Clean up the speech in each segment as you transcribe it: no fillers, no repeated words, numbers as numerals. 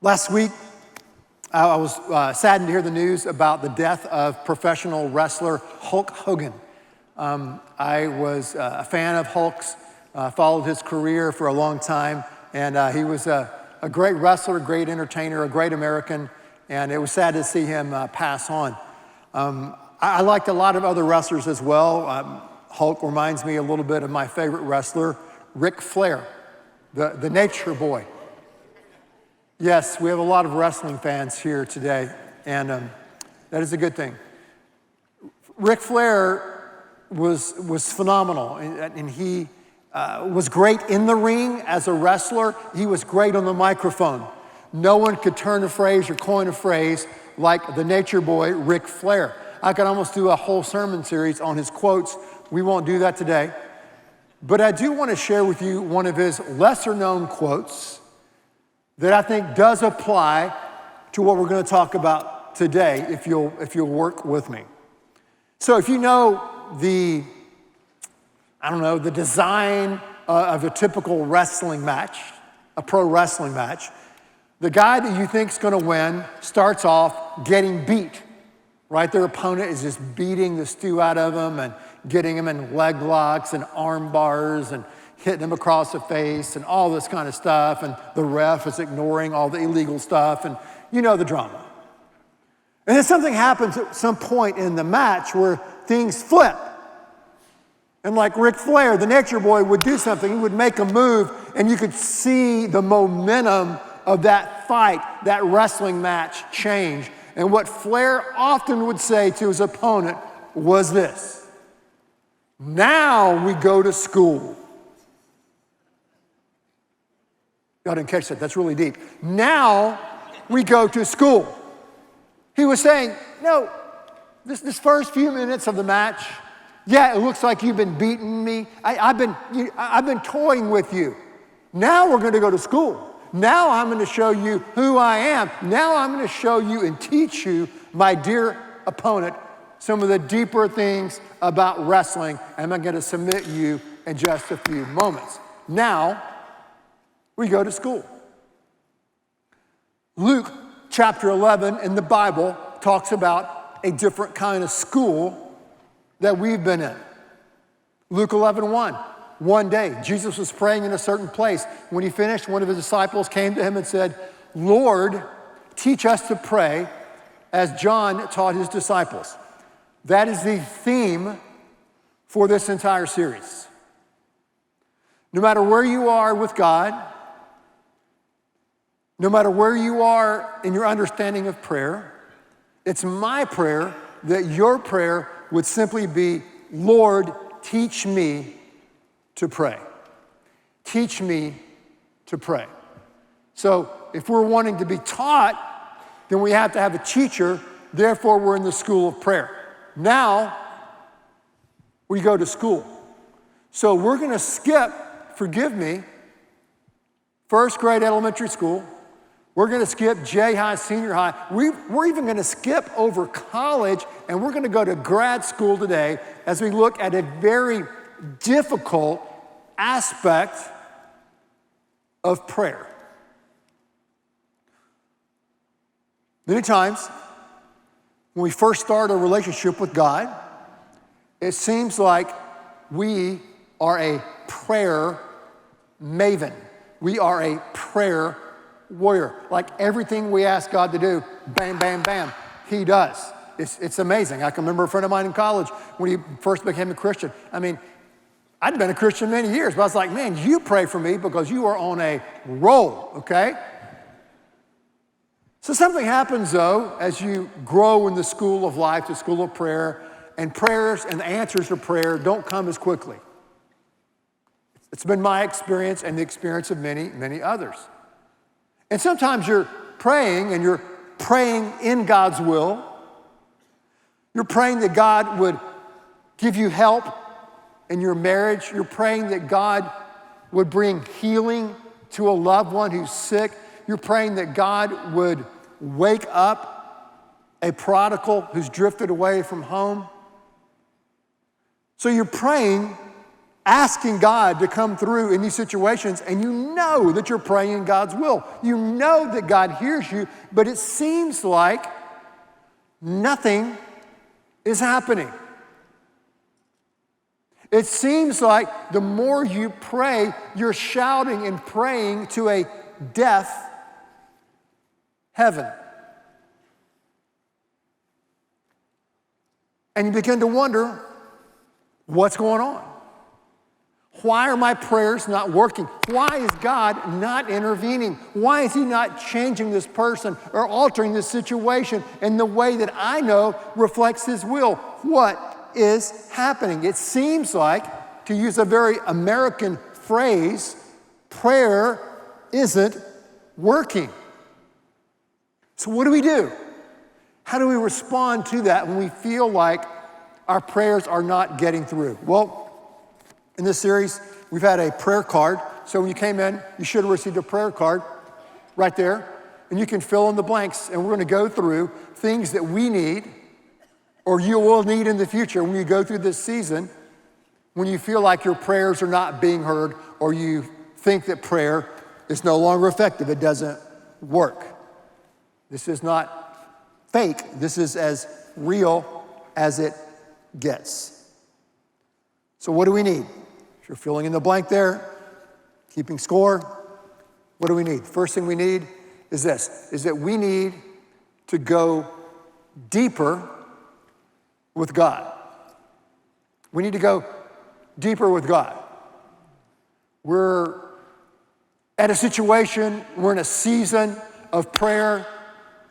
Last week, I was saddened to hear the news about the death of professional wrestler Hulk Hogan. I was a fan of Hulk's, followed his career for a long time, and he was a great wrestler, a great entertainer, a great American, and it was sad to see him pass on. I liked a lot of other wrestlers as well. Hulk reminds me a little bit of my favorite wrestler, Ric Flair, the Nature Boy. Yes, we have a lot of wrestling fans here today, and that is a good thing. Ric Flair was phenomenal, and he was great in the ring as a wrestler. He was great on the microphone. No one could turn a phrase or coin a phrase like the Nature Boy, Ric Flair. I could almost do a whole sermon series on his quotes. We won't do that today. But I do want to share with you one of his lesser-known quotes that I think does apply to what we're going to talk about today, if you'll work with me. So if you know the design of a typical wrestling match, a pro wrestling match, the guy that you think is going to win starts off getting beat, right? Their opponent is just beating the stew out of them and getting them in leg locks and arm bars and hitting him across the face and all this kind of stuff, and the ref is ignoring all the illegal stuff, and you know the drama. And then something happens at some point in the match where things flip. And like Ric Flair, the Nature Boy, would do something, he would make a move, and you could see the momentum of that fight, that wrestling match change. And what Flair often would say to his opponent was this: "Now we go to school." Y'all didn't catch that, that's really deep. Now we go to school. He was saying, no, this first few minutes of the match, yeah, it looks like you've been beating me. I've been toying with you. Now we're going to go to school. Now I'm going to show you who I am. Now I'm going to show you and teach you, my dear opponent, some of the deeper things about wrestling, and I'm going to submit you in just a few moments. Now we go to school. Luke chapter 11 in the Bible talks about a different kind of school that we've been in. Luke 11:1. One day, Jesus was praying in a certain place. When he finished, one of his disciples came to him and said, "Lord, teach us to pray as John taught his disciples." That is the theme for this entire series. No matter where you are with God, no matter where you are in your understanding of prayer, it's my prayer that your prayer would simply be, "Lord, teach me to pray. Teach me to pray." So if we're wanting to be taught, then we have to have a teacher. Therefore, we're in the school of prayer. Now, we go to school. So we're going to skip, forgive me, first grade elementary school. We're going to skip J-High, senior high. We're even going to skip over college, and we're going to go to grad school today as we look at a very difficult aspect of prayer. Many times, when we first start a relationship with God, it seems like we are a prayer maven. We are a prayer warrior. Like everything we ask God to do, bam, bam, bam, he does. It's amazing. I can remember a friend of mine in college when he first became a Christian. I mean, I'd been a Christian many years, but I was like, man, you pray for me because you are on a roll, okay? So something happens, though, as you grow in the school of life, the school of prayer, and prayers and the answers to prayer don't come as quickly. It's been my experience and the experience of many, many others. And sometimes you're praying, and you're praying in God's will. You're praying that God would give you help in your marriage. You're praying that God would bring healing to a loved one who's sick. You're praying that God would wake up a prodigal who's drifted away from home. So you're praying asking God to come through in these situations, and you know that you're praying in God's will. You know that God hears you, but it seems like nothing is happening. It seems like the more you pray, you're shouting and praying to a deaf heaven. And you begin to wonder, what's going on? Why are my prayers not working? Why is God not intervening? Why is he not changing this person or altering this situation in the way that I know reflects his will? What is happening? It seems like, to use a very American phrase, prayer isn't working. So what do we do? How do we respond to that when we feel like our prayers are not getting through? Well, in this series, we've had a prayer card. So when you came in, you should have received a prayer card right there. And you can fill in the blanks. And we're going to go through things that we need or you will need in the future when you go through this season, when you feel like your prayers are not being heard or you think that prayer is no longer effective. It doesn't work. This is not fake. This is as real as it gets. So what do we need? If you're filling in the blank there, keeping score, what do we need? First thing we need is this, is that we need to go deeper with God. We need to go deeper with God. We're at a situation, we're in a season of prayer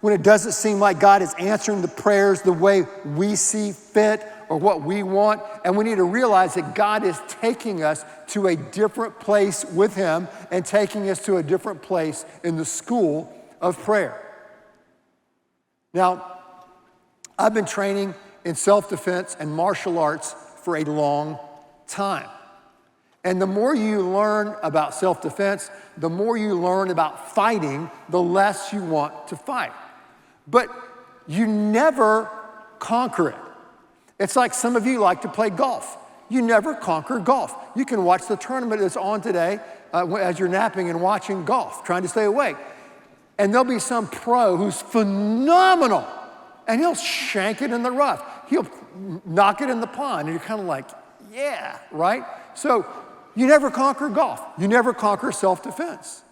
when it doesn't seem like God is answering the prayers the way we see fit or what we want. And we need to realize that God is taking us to a different place with him and taking us to a different place in the school of prayer. Now, I've been training in self-defense and martial arts for a long time. And the more you learn about self-defense, the more you learn about fighting, the less you want to fight. But you never conquer it. It's like some of you like to play golf. You never conquer golf. You can watch the tournament that's on today as you're napping and watching golf, trying to stay awake. And there'll be some pro who's phenomenal, and he'll shank it in the rough. He'll knock it in the pond, and you're kind of like, yeah, right? So you never conquer golf. You never conquer self-defense.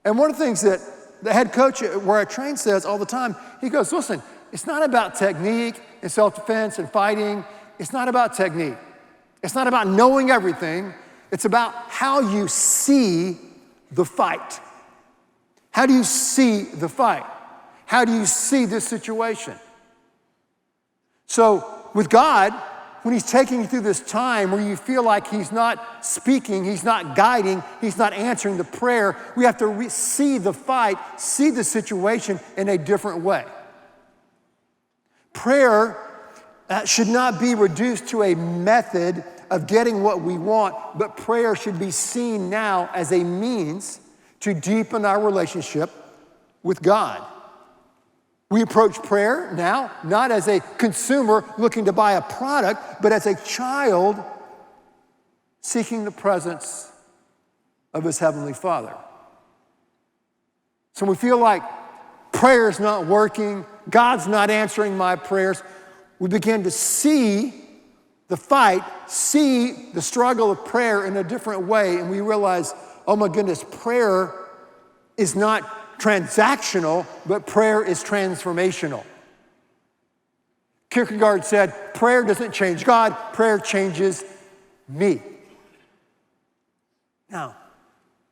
And one of the things that the head coach where I train says all the time, he goes, listen, it's not about technique and self-defense and fighting. It's not about technique. It's not about knowing everything. It's about how you see the fight. How do you see the fight? How do you see this situation? So with God, when he's taking you through this time where you feel like he's not speaking, he's not guiding, he's not answering the prayer, we have to see the fight, see the situation in a different way. Prayer should not be reduced to a method of getting what we want, but prayer should be seen now as a means to deepen our relationship with God. We approach prayer now not as a consumer looking to buy a product, but as a child seeking the presence of his Heavenly Father. So we feel like prayer is not working, God's not answering my prayers. We begin to see the fight, see the struggle of prayer in a different way, and we realize, oh my goodness, prayer is not transactional, but prayer is transformational. Kierkegaard said, prayer doesn't change God, prayer changes me. Now,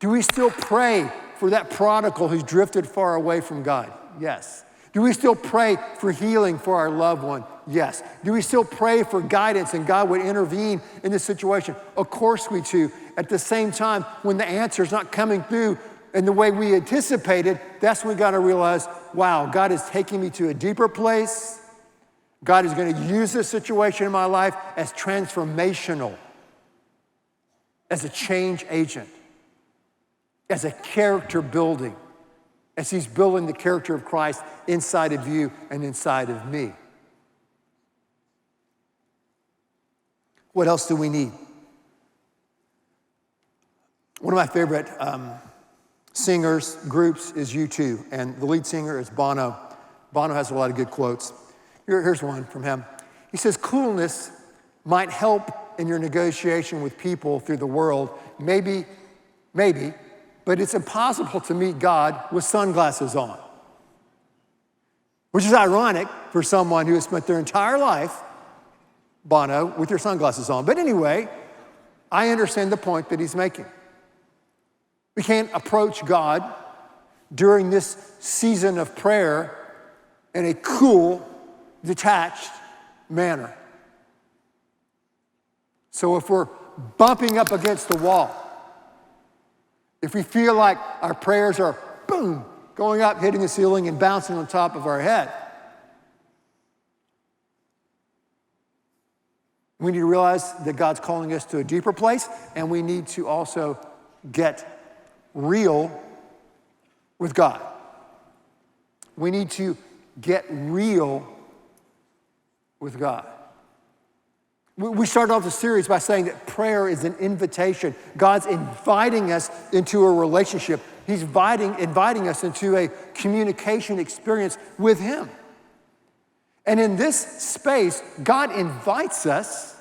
do we still pray for that prodigal who's drifted far away from God? Yes. Do we still pray for healing for our loved one? Yes. Do we still pray for guidance and God would intervene in this situation? Of course we do. At the same time, when the answer is not coming through in the way we anticipated, that's when we got to realize, wow, God is taking me to a deeper place. God is going to use this situation in my life as transformational, as a change agent, as a character building, as he's building the character of Christ inside of you and inside of me. What else do we need? One of my favorite singers, groups is U2, and the lead singer is Bono. Bono has a lot of good quotes. Here's one from him. He says, coolness might help in your negotiation with people through the world, maybe, but it's impossible to meet God with sunglasses on. Which is ironic for someone who has spent their entire life, Bono, with your sunglasses on. But anyway, I understand the point that he's making. We can't approach God during this season of prayer in a cool, detached manner. So if we're bumping up against the wall, if we feel like our prayers are, boom, going up, hitting the ceiling, and bouncing on top of our head, we need to realize that God's calling us to a deeper place, and we need to also get real with God. We need to get real with God. We started off the series by saying that prayer is an invitation. God's inviting us into a relationship. He's inviting us into a communication experience with Him. And in this space, God invites us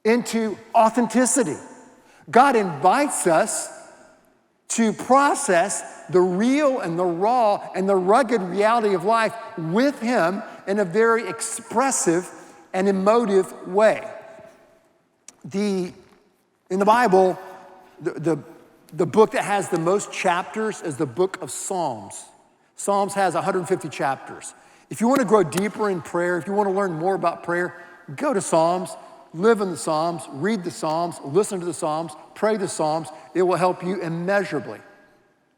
into authenticity. God invites us to process the real and the raw and the rugged reality of life with Him in a very expressive and emotive way. In the Bible, the book that has the most chapters is the book of Psalms. Psalms has 150 chapters. If you want to grow deeper in prayer, if you want to learn more about prayer, go to Psalms, live in the Psalms, read the Psalms, listen to the Psalms, pray the Psalms. It will help you immeasurably.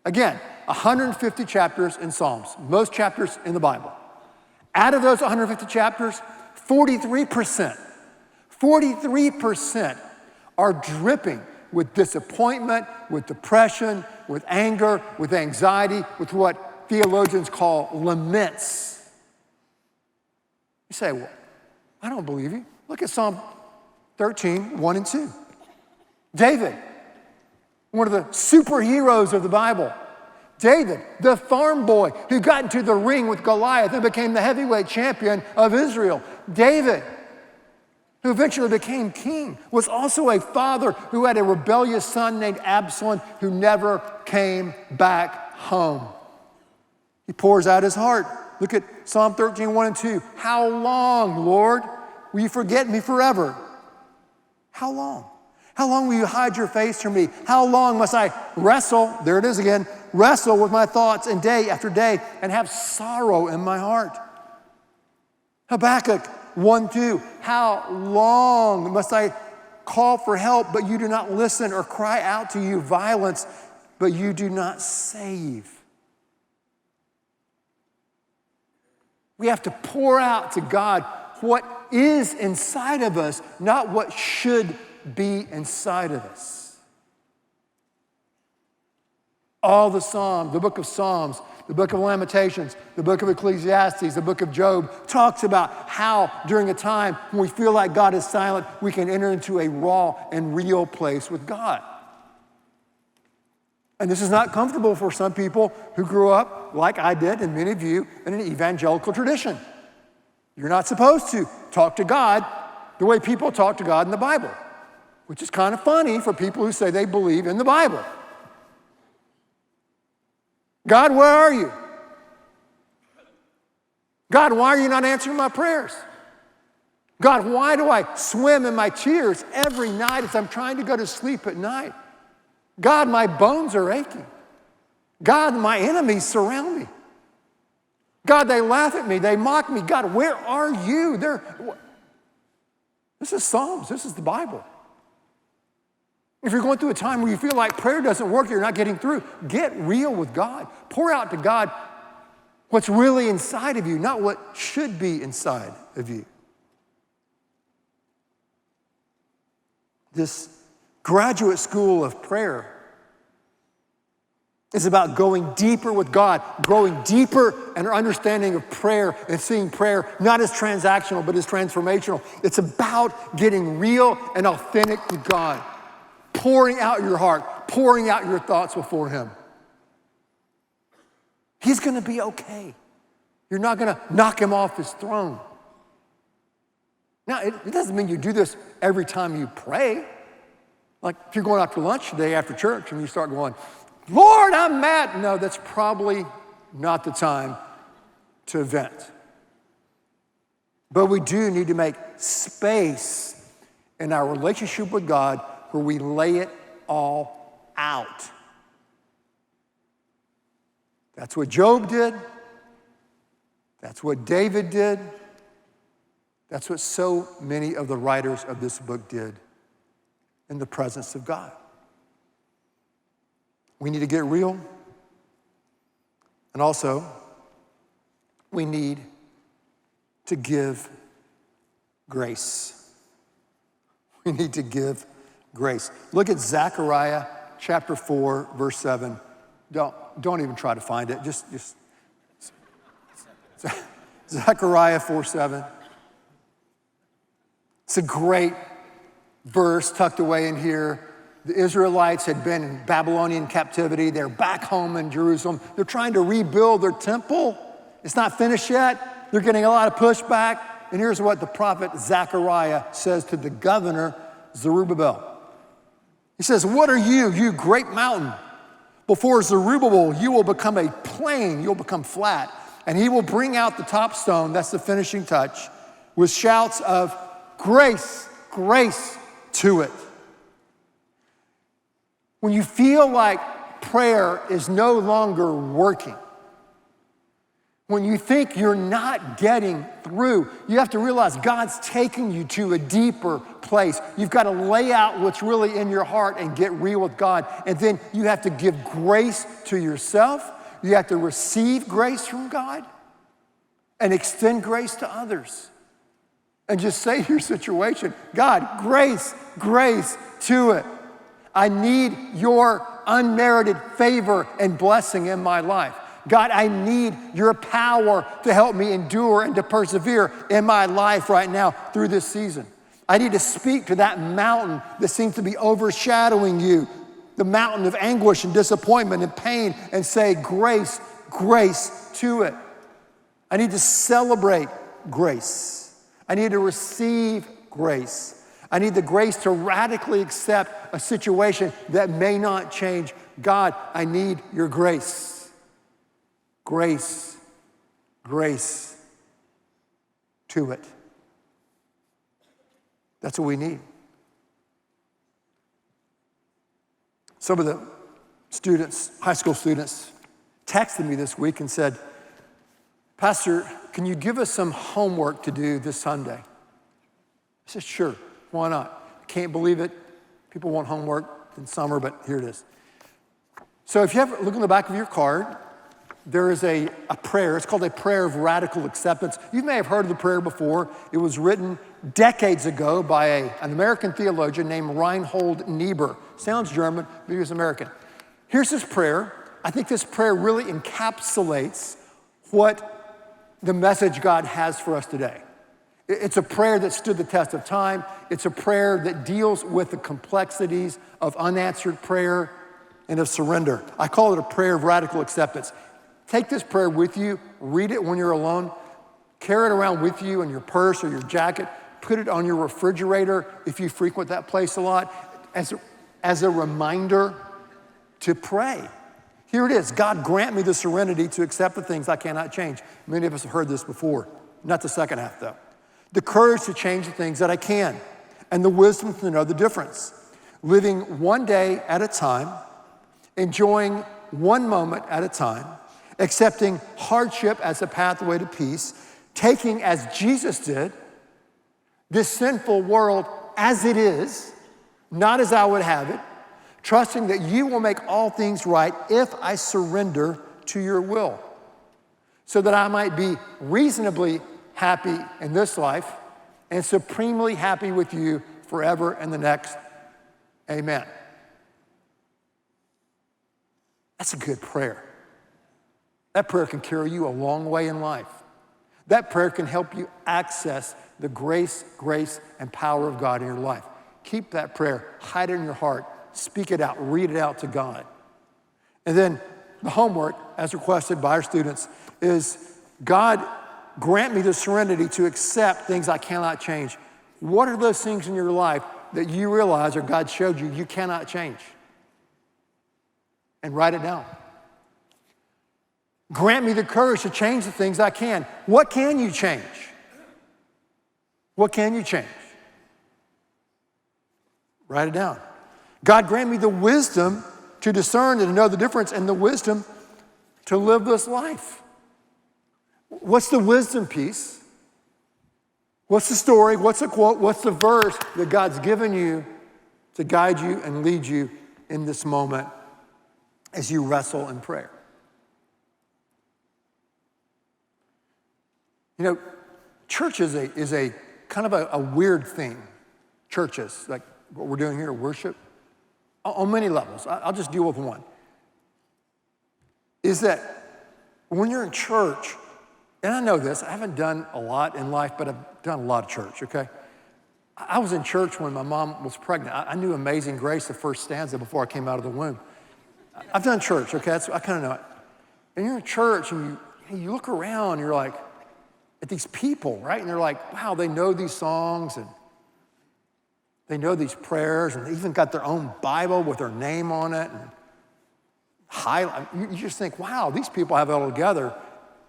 Again, 150 chapters in Psalms, most chapters in the Bible. Out of those 150 chapters, 43% are dripping with disappointment, with depression, with anger, with anxiety, with what theologians call laments. You say, well, I don't believe you. Look at Psalm 13, 1 and 2. David, one of the superheroes of the Bible. David, the farm boy who got into the ring with Goliath and became the heavyweight champion of Israel. David, who eventually became king, was also a father who had a rebellious son named Absalom who never came back home. He pours out his heart. Look at Psalm 13, 1 and 2. How long, Lord, will you forget me forever? How long? How long will you hide your face from me? How long must I wrestle, there it is again, wrestle with my thoughts and day after day and have sorrow in my heart? Habakkuk 1:2, how long must I call for help, but you do not listen, or cry out to you violence, but you do not save? We have to pour out to God what is inside of us, not what should be inside of us. All the Psalms, the book of Psalms, the book of Lamentations, the book of Ecclesiastes, the book of Job talks about how during a time when we feel like God is silent, we can enter into a raw and real place with God. And this is not comfortable for some people who grew up, like I did and many of you, in an evangelical tradition. You're not supposed to talk to God the way people talk to God in the Bible, which is kind of funny for people who say they believe in the Bible. God, where are you? God, why are you not answering my prayers? God, why do I swim in my tears every night as I'm trying to go to sleep at night? God, my bones are aching. God, my enemies surround me. God, they laugh at me, they mock me. God, where are you? This is Psalms, this is the Bible. If you're going through a time where you feel like prayer doesn't work, you're not getting through, get real with God. Pour out to God what's really inside of you, not what should be inside of you. This graduate school of prayer is about going deeper with God, growing deeper in our understanding of prayer and seeing prayer not as transactional, but as transformational. It's about getting real and authentic with God, pouring out your heart, pouring out your thoughts before him. He's going to be okay. You're not going to knock him off his throne. Now, it doesn't mean you do this every time you pray. Like if you're going out to lunch today after church and you start going, Lord, I'm mad. No, that's probably not the time to vent. But we do need to make space in our relationship with God where we lay it all out. That's what Job did. That's what David did. That's what so many of the writers of this book did in the presence of God. We need to get real. And also, we need to give grace. We need to give grace. Look at Zechariah chapter 4, verse 7. Don't even try to find it. Just Zechariah 4:7. It's a great verse tucked away in here. The Israelites had been in Babylonian captivity. They're back home in Jerusalem. They're trying to rebuild their temple. It's not finished yet. They're getting a lot of pushback. And here's what the prophet Zechariah says to the governor, Zerubbabel. He says, what are you, you great mountain? Before Zerubbabel, you will become a plain. You'll become flat. And he will bring out the top stone, that's the finishing touch, with shouts of grace, grace to it. When you feel like prayer is no longer working, when you think you're not getting through, you have to realize God's taking you to a deeper place. You've got to lay out what's really in your heart and get real with God. And then you have to give grace to yourself. You have to receive grace from God and extend grace to others. And just say to your situation, God, grace, grace to it. I need your unmerited favor and blessing in my life. God, I need your power to help me endure and to persevere in my life right now through this season. I need to speak to that mountain that seems to be overshadowing you, the mountain of anguish and disappointment and pain, and say, grace, grace to it. I need to celebrate grace. I need to receive grace. I need the grace to radically accept a situation that may not change. God, I need your grace. Grace, grace to it. That's what we need. Some of the students, high school students, texted me this week and said, Pastor, can you give us some homework to do this Sunday? I said, sure, why not? I can't believe it. People want homework in summer, but here it is. So if you have, look in the back of your card, there is a prayer. It's called a prayer of radical acceptance. You may have heard of the prayer before. It was written decades ago by an American theologian named Reinhold Niebuhr. Sounds German, but he was American. Here's his prayer. I think this prayer really encapsulates what the message God has for us today. It's a prayer that stood the test of time. It's a prayer that deals with the complexities of unanswered prayer and of surrender. I call it a prayer of radical acceptance. Take this prayer with you, read it when you're alone, carry it around with you in your purse or your jacket, put it on your refrigerator if you frequent that place a lot, as a reminder to pray. Here it is. God, grant me the serenity to accept the things I cannot change. Many of us have heard this before. Not the second half, though. The courage to change the things that I can, and the wisdom to know the difference. Living one day at a time, enjoying one moment at a time, accepting hardship as a pathway to peace, taking, as Jesus did, this sinful world as it is, not as I would have it, trusting that you will make all things right if I surrender to your will, so that I might be reasonably happy in this life and supremely happy with you forever and the next. Amen. That's a good prayer. That prayer can carry you a long way in life. That prayer can help you access the grace, and power of God in your life. Keep that prayer, hide it in your heart, speak it out, read it out to God. And then the homework, as requested by our students, is God, grant me the serenity to accept things I cannot change. What are those things in your life that you realize or God showed you you cannot change? And write it down. Grant me the courage to change the things I can. What can you change? What can you change? Write it down. God, grant me the wisdom to discern and to know the difference, and the wisdom to live this life. What's the wisdom piece? What's the story? What's the quote? What's the verse that God's given you to guide you and lead you in this moment as you wrestle in prayer? You know, church is a kind of a weird thing. Churches, like what we're doing here, worship, on many levels. I'll just deal with one. Is that when you're in church, and I know this, I haven't done a lot in life, but I've done a lot of church, okay? I was in church when my mom was pregnant. I knew Amazing Grace, the first stanza, before I came out of the womb. I've done church, okay? I kind of know it. And you're in church, and you look around, you're like, at these people, right? And they're like, wow, they know these songs, and they know these prayers, and they even got their own Bible with their name on it. And you just think, wow, these people have it all together,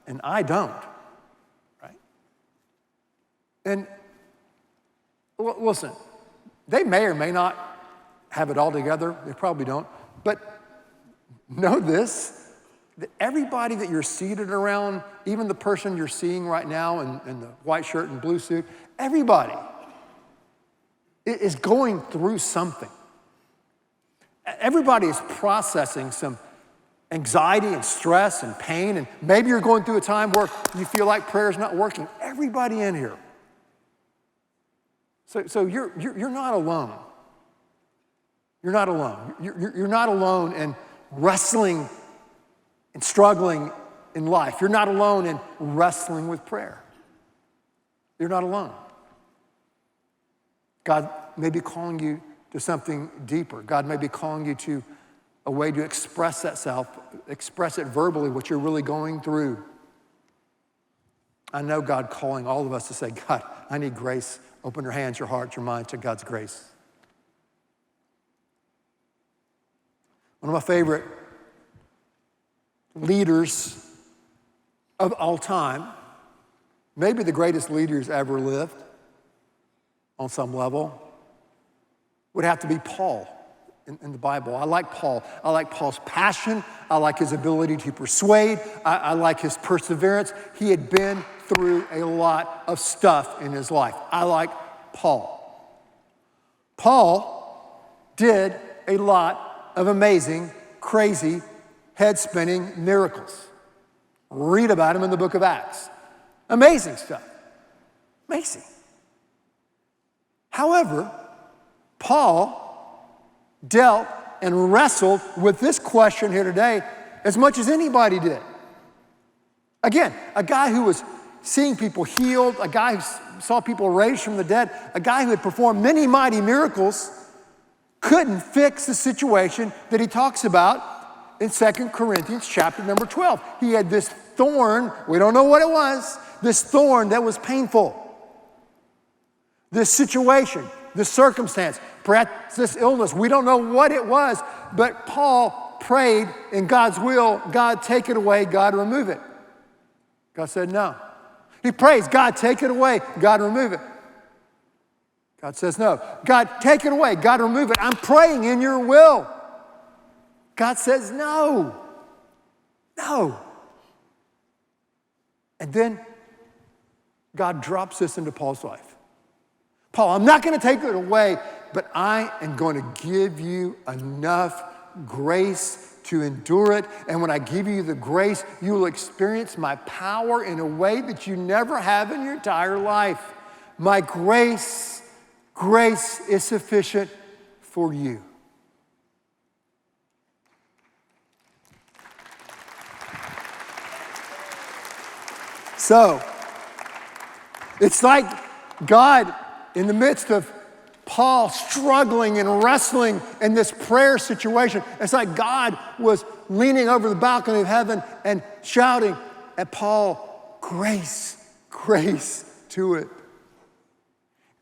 and I don't, right? And listen, they may or may not have it all together. They probably don't. But know this, that everybody that you're seated around, even the person you're seeing right now in the white shirt and blue suit, everybody is going through something. Everybody is processing some anxiety and stress and pain, and maybe you're going through a time where you feel like prayer is not working. Everybody in here. So you're not alone. You're not alone. You're not alone in wrestling and struggling in life. You're not alone in wrestling with prayer. You're not alone. God may be calling you to something deeper. God may be calling you to a way to express that self, express it verbally, what you're really going through. I know God calling all of us to say, God, I need grace. Open your hands, your heart, your mind to God's grace. One of my favorite leaders of all time, maybe the greatest leaders ever lived on some level, would have to be Paul in the Bible. I like Paul. I like Paul's passion. I like his ability to persuade. I like his perseverance. He had been through a lot of stuff in his life. I like Paul. Paul did a lot of amazing, crazy, head-spinning miracles. Read about him in the book of Acts. Amazing stuff. Amazing. However, Paul dealt and wrestled with this question here today as much as anybody did. Again, a guy who was seeing people healed, a guy who saw people raised from the dead, a guy who had performed many mighty miracles, couldn't fix the situation that he talks about in 2 Corinthians chapter number 12. He had this thorn, we don't know what it was, this thorn that was painful. This situation, this circumstance, perhaps this illness, we don't know what it was, but Paul prayed in God's will, God, take it away, God, remove it. God said no. He prays, God, take it away, God, remove it. God says no. God, take it away, God, remove it. I'm praying in your will. God says no. No. And then God drops this into Paul's life. Paul, I'm not going to take it away, but I am going to give you enough grace to endure it. And when I give you the grace, you will experience my power in a way that you never have in your entire life. My grace is sufficient for you. So, it's like God, in the midst of Paul struggling and wrestling in this prayer situation. It's like God was leaning over the balcony of heaven and shouting at Paul, grace, grace to it.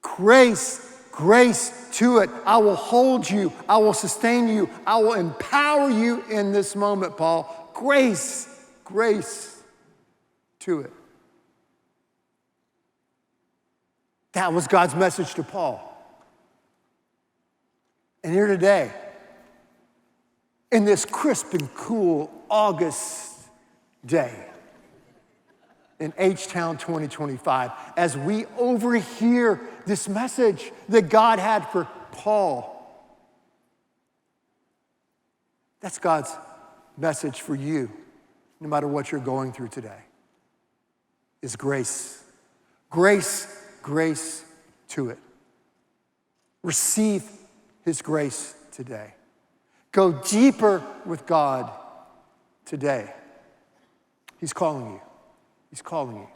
Grace, grace to it. I will hold you. I will sustain you. I will empower you in this moment, Paul. Grace, grace to it. That was God's message to Paul. And here today, in this crisp and cool August day in H-Town 2025, as we overhear this message that God had for Paul, that's God's message for you, no matter what you're going through today, is grace. Grace, grace to it. Receive His grace today. Go deeper with God today. He's calling you. He's calling you.